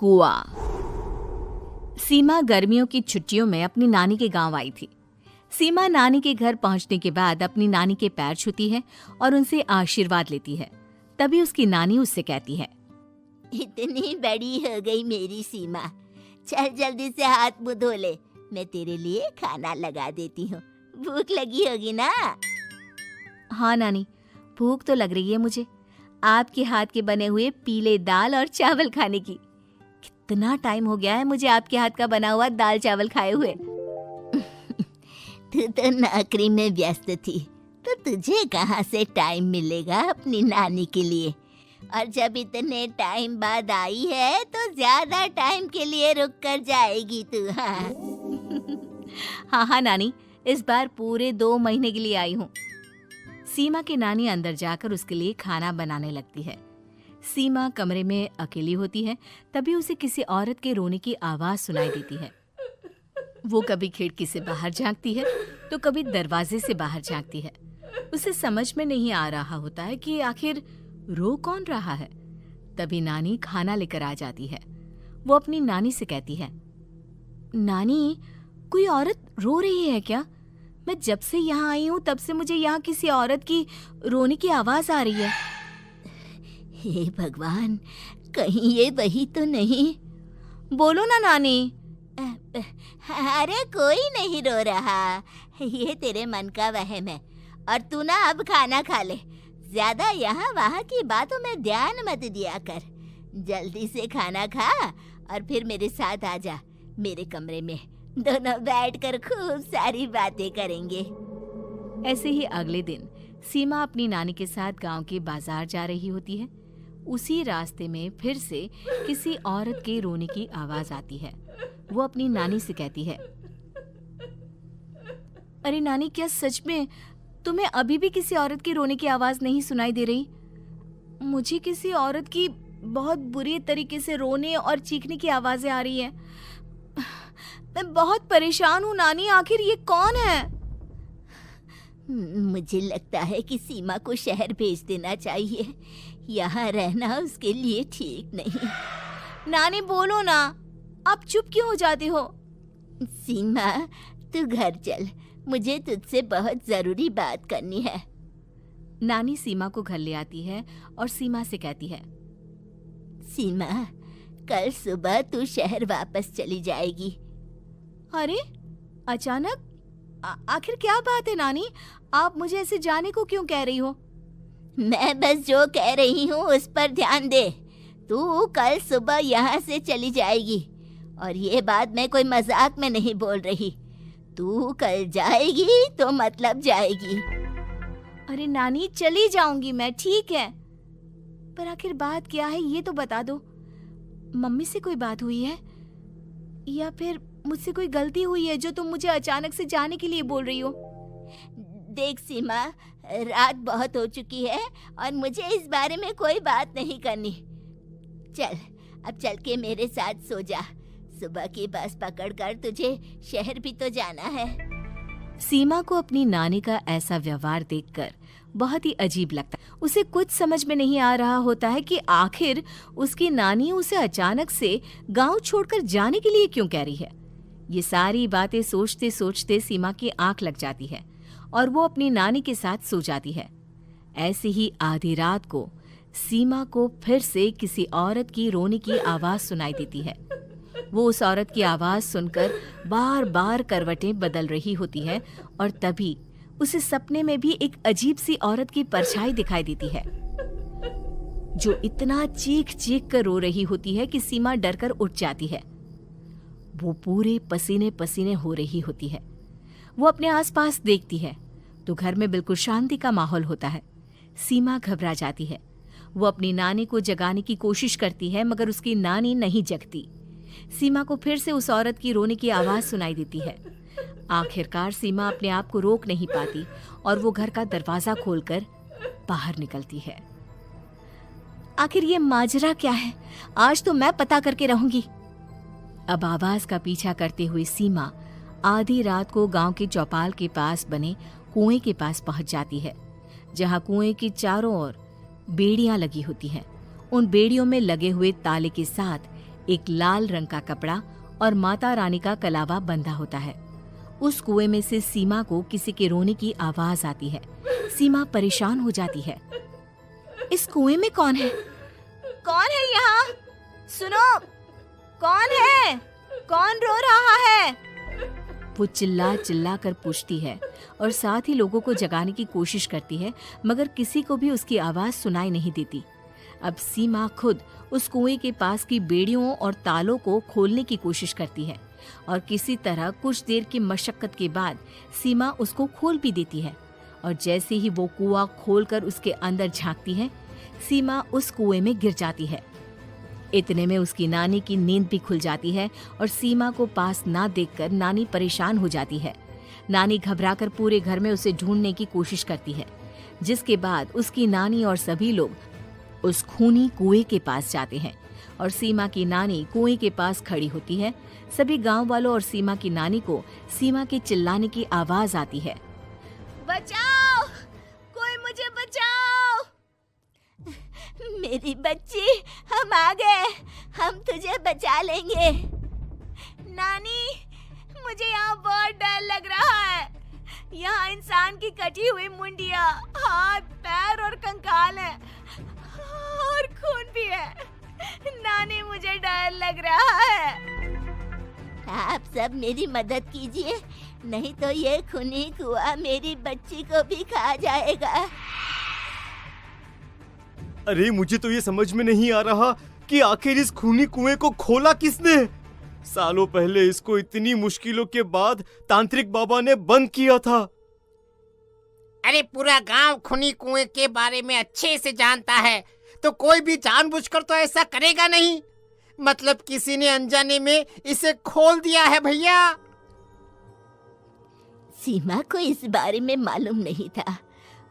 कुआं। सीमा गर्मियों की छुट्टियों में अपनी नानी के गांव आई थी। सीमा नानी के घर पहुंचने के बाद अपनी नानी के पैर छूती है और उनसे आशीर्वाद लेती है। तभी उसकी नानी उससे कहती है, इतनी बड़ी हो गई मेरी सीमा, चल जल्दी से हाथ मुंह धो ले, मैं तेरे लिए खाना लगा देती हूँ। भूख लगी होगी ना? हाँ नानी, भूख तो लग रही है मुझे, आपके हाथ के बने हुए पीले दाल और चावल खाने की। कितना टाइम हो गया है मुझे आपके हाथ का बना हुआ दाल चावल खाए हुए। तू तो नौकरी में व्यस्त थी, तो तुझे कहाँ से टाइम मिलेगा अपनी नानी के लिए? और जब इतने टाइम बाद आई है तो ज्यादा टाइम के लिए रुक कर जाएगी तू। हाँ नानी, इस बार पूरे 2 महीने के लिए आई हूँ। सीमा की नानी अंदर जाकर उसके लिए खाना बनाने लगती है। सीमा कमरे में अकेली होती है, तभी उसे किसी औरत के रोने की आवाज सुनाई देती है। वो कभी खिड़की से बाहर झांकती है तो कभी दरवाजे से बाहर झांकती है। उसे समझ में नहीं आ रहा होता है कि आखिर रो कौन रहा है। तभी नानी खाना लेकर आ जाती है। वो अपनी नानी से कहती है, नानी, कोई औरत रो रही है क्या? मैं जब से यहाँ आई हूँ तब से मुझे यहाँ किसी औरत की रोने की आवाज आ रही है। हे भगवान, कहीं ये वही तो नहीं? बोलो ना नानी। अरे कोई नहीं रो रहा, ये तेरे मन का वहम है। और तू ना अब खाना खा ले, ज्यादा यहाँ वहाँ की बातों में ध्यान मत दिया कर। जल्दी से खाना खा और फिर मेरे साथ आ जा मेरे कमरे में, दोनों बैठकर खूब सारी बातें करेंगे। ऐसे ही अगले दिन सीमा अपनी नानी के साथ गांव के बाजार जा रही होती है। उसी रास्ते में फिर से किसी औरत के रोने की आवाज आती है। वो अपनी नानी से कहती है, अरे नानी, क्या सच में तुम्हें अभी भी किसी औरत की रोने की आवाज नहीं सुनाई दे रही? मुझे किसी औरत की बहुत बुरी तरीके से रोने और चीखने की आवाजें आ रही है। मैं बहुत परेशान हूँ नानी, आखिर ये कौन है? मुझे लगता है कि सीमा को शहर भेज देना चाहिए, यहाँ रहना उसके लिए ठीक नहीं। नानी बोलो ना, आप चुप क्यों हो जाते हो? सीमा, तू घर चल, मुझे तुझसे बहुत जरूरी बात करनी है। नानी सीमा को घर ले आती है और सीमा से कहती है, सीमा, कल सुबह तू शहर वापस चली जाएगी। अरे अचानक? आखिर क्या बात है नानी, आप मुझे ऐसे जाने को क्यों कह रही हो? मैं बस जो कह रही हूँ उस पर ध्यान दे। तू कल सुबह यहाँ से चली जाएगी, और ये बात मैं कोई मजाक में नहीं बोल रही। तू कल जाएगी तो मतलब जाएगी। अरे नानी, चली जाऊंगी मैं, ठीक है, पर आखिर बात क्या है ये तो बता दो। मम्मी से कोई बात हुई है या फिर मुझसे कोई गलती हुई है जो तुम मुझे अचानक से जाने के लिए बोल रही हो? देख सीमा, रात बहुत हो चुकी है और मुझे इस बारे में कोई बात नहीं करनी। चल, अब चल के मेरे साथ सो जा। सुबह की बस पकड़कर तुझे शहर भी तो जाना है। सीमा को अपनी नानी का ऐसा व्यवहार देखकर बहुत ही अजीब लगता है। उसे कुछ समझ में नहीं आ रहा होता है कि आखिर उसकी नानी उसे अचानक से गांव छोड़कर जाने के लिए क्यों कह रही है। ये सारी बातें सोचते सोचते सीमा की आंख लग जाती है और वो अपनी नानी के साथ सो जाती है। ऐसे ही आधी रात को सीमा को फिर से किसी औरत की रोने की आवाज सुनाई देती है। वो उस औरत की आवाज सुनकर बार बार करवटें बदल रही होती है और तभी उसे सपने में भी एक अजीब सी औरत की परछाई दिखाई देती है, जो इतना चीख चीख कर रो रही होती है कि सीमा डरकर उठ जाती है। वो पूरे पसीने पसीने हो रही होती है। वो अपने आसपास देखती है तो घर में बिल्कुल शांति का माहौल होता है। सीमा घबरा जाती है। वो अपनी नानी को जगाने की कोशिश करती है, मगर उसकी नानी नहीं जगती। सीमा को फिर से उस औरत की रोने की आवाज सुनाई देती है। आखिरकार सीमा अपने आप को रोक नहीं पाती और वो घर का दरवाजा खोलकर बाहर निकलती है। आखिर ये माजरा क्या है? आज तो मैं पता करके रहूंगी। अब आवाज का पीछा करते हुए सीमा आधी रात को गांव के चौपाल के पास बने कुएं के पास पहुंच जाती है, जहां कुएं की चारों ओर बेड़ियां लगी होती हैं। उन बेड़ियों में लगे हुए ताले के साथ एक लाल रंग का कपड़ा और माता रानी का कलावा बंधा होता है। उस कुएं में से सीमा को किसी के रोने की आवाज आती है। सीमा परेशान हो जाती है। इस कुएं में कौन है? कौन है यहाँ? सुनो, कौन है? कौन रो रहा है? वो चिल्ला चिल्ला कर पूछती है और साथ ही लोगों को जगाने की कोशिश करती है, मगर किसी को भी उसकी आवाज सुनाई नहीं देती। अब सीमा खुद उस कुएं के पास की बेड़ियों और तालों को खोलने की कोशिश करती है और किसी तरह कुछ देर की मशक्कत के बाद सीमा उसको खोल भी देती है। और जैसे ही वो कुआं खोलकर उसके अंदर झांकती है, सीमा उस कुएं में गिर जाती है। इतने में उसकी नानी की नींद भी खुल जाती है और सीमा को पास ना देखकर नानी परेशान हो जाती है। नानी घबराकर पूरे घर में उसे ढूंढने की कोशिश करती है, जिसके बाद उसकी नानी और सभी लोग उस खूनी कुएं के पास जाते हैं और सीमा की नानी कुएं के पास खड़ी होती है। सभी गांव वालों और सीमा की नानी को सीमा के चिल्लाने की आवाज आती है। बचाओ, कोई मुझे बचाओ। मेरी बच्ची, हम आ गए, हम तुझे बचा लेंगे। नानी, मुझे यहाँ बहुत डर लग रहा है। यहाँ इंसान की कटी हुई मुंडिया, हाथ, पैर और कंकाल है और खून भी है। नानी, मुझे डर लग रहा है। आप सब मेरी मदद कीजिए, नहीं तो ये खूनी कुआं मेरी बच्ची को भी खा जाएगा। अरे मुझे तो ये समझ में नहीं आ रहा कि आखिर इस खूनी कुएं को खोला किसने। सालों पहले इसको इतनी मुश्किलों के बाद तांत्रिक बाबा ने बंद किया था। अरे पूरा गांव खूनी कुएं के बारे में अच्छे से जानता है, तो कोई भी जानबूझकर तो ऐसा करेगा नहीं। मतलब किसी ने अनजाने में इसे खोल दिया है भैया। सीमा को इस बारे में मालूम नहीं था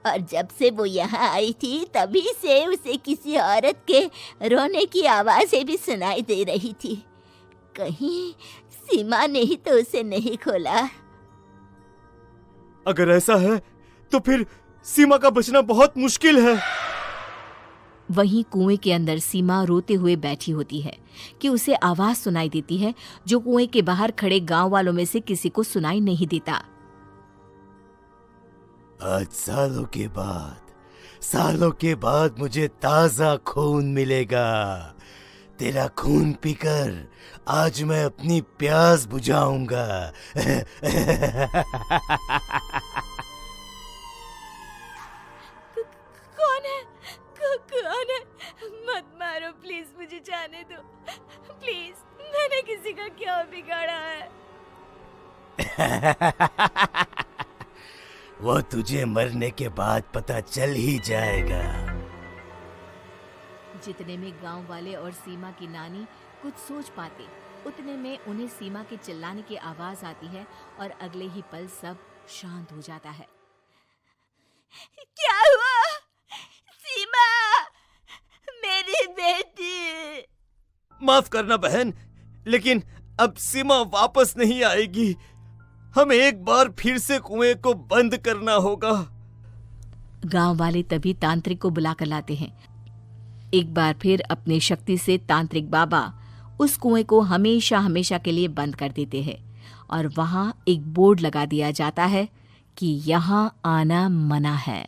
और जब से वो यहाँ आई थी तभी से उसे किसी औरत के रोने की आवाजें भी सुनाई दे रही थी। कहीं सीमा ने ही तो उसे नहीं खोला। अगर ऐसा है तो फिर सीमा का बचना बहुत मुश्किल है। वहीं कुएं के अंदर सीमा रोते हुए बैठी होती है कि उसे आवाज सुनाई देती है जो कुएं के बाहर खड़े गांव वालों में से किसी को सुनाई नहीं देता। आज सालों के बाद मुझे ताजा खून मिलेगा। तेरा खून पीकर आज मैं अपनी प्यास बुझाऊंगा। कौन है? मत मारो प्लीज, मुझे जाने दो प्लीज। मैंने किसी का क्या बिगाड़ा है? वो तुझे मरने के बाद पता चल ही जाएगा। जितने में गांव वाले और सीमा की नानी कुछ सोच पाते, उतने में उन्हें सीमा के चिल्लाने की आवाज आती है और अगले ही पल सब शांत हो जाता है। क्या हुआ? सीमा, मेरी बेटी। माफ करना बहन, लेकिन अब सीमा वापस नहीं आएगी। हमें एक बार फिर से कुएं को बंद करना होगा। गांव वाले तभी तांत्रिक को बुला कर लाते हैं। एक बार फिर अपनी शक्ति से तांत्रिक बाबा उस कुएं को हमेशा हमेशा के लिए बंद कर देते हैं और वहां एक बोर्ड लगा दिया जाता है कि यहाँ आना मना है।